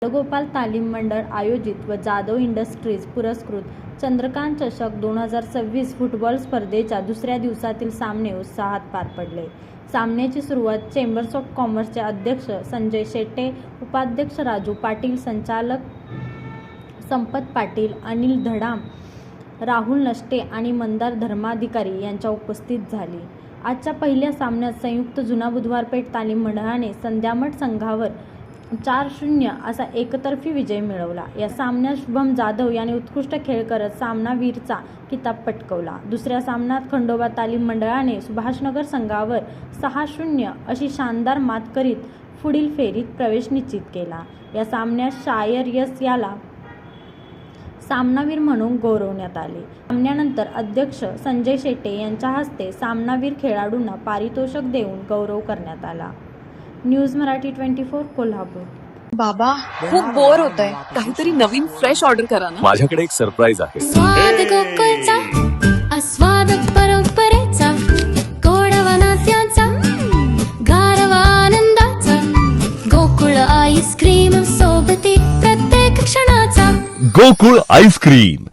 गोपाल तालीम मंडळ आयोजित व जाधव इंडस्ट्रीज पुरस्कृत चंद्रकांत चषक 2026 फुटबॉल स्पर्धेच्या दुसऱ्या दिवसातील सामने उत्साहात पार पडले. सामन्याची सुरुवात चेंबर्स ऑफ कॉमर्सचे अध्यक्ष संजय शेट्टे, उपाध्यक्ष राजू पाटील, संचालक संपत पाटील, अनिल धडाम, राहुल नष्टे आणि मंदार धर्माधिकारी यांच्या उपस्थित झाली. आजच्या पहिल्या सामन्यात संयुक्त जुना बुधवारपेठ तालीम मंडळाने संध्यामठ संघावर 4-0 असा एकतर्फी विजय मिळवला. या सामन्यात शुभम जाधव याने उत्कृष्ट खेळ करत सामनावीरचा किताब पटकावला. दुसऱ्या सामन्यात खंडोबा तालीम मंडळाने सुभाषनगर संघावर 6-0 अशी शानदार मात करीत पुढील फेरीत प्रवेश निश्चित केला. या सामन्यात शायर यस याला सामनावीर म्हणून गौरवण्यात आले. सामन्यानंतर अध्यक्ष संजय शेट्टे यांच्या हस्ते सामनावीर खेळाडूंना पारितोषिक देऊन गौरव करण्यात आला. न्यूज मराठी 24 कोल्हापूर. बाबा खूप बोर होतंय, काहीतरी नवीन फ्रेश ऑर्डर करा ना. माझ्याकडे एक सरप्राईज आहे. स्वाद गोकुळचा, आस्वाद परंपरेचा, गोडवा नात्याचा, गारवा आनंदाचा, गोकुळ आईस्क्रीम सोबती प्रत्येक क्षणाचा. गोकुळ आईस्क्रीम